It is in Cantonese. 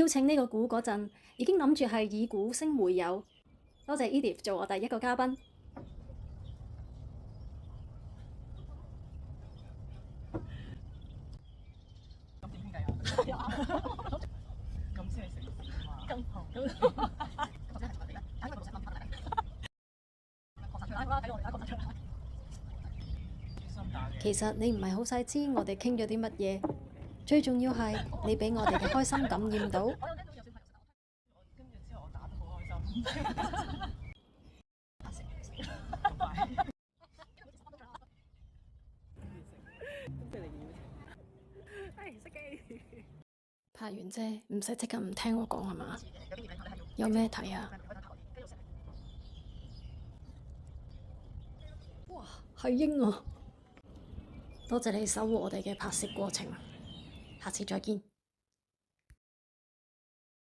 邀請呢個股嗰陣，已經諗住係以股聲會友。多謝 Edith 做我第一個嘉賓。咁點傾偈啊？咁先係食嘛？咁好。或者係我哋咧，睇個老細諗法嚟。確實睇我睇我哋確實出。其實你唔係好細知我哋傾咗啲乜嘢，最重要係你俾我哋嘅開心感染到。跟住之後我打得好開心。拍完啫，唔使即刻唔聽我講係嘛？有咩睇啊？哇，係鷹啊！多謝你守護我哋嘅拍攝過程，下次再見。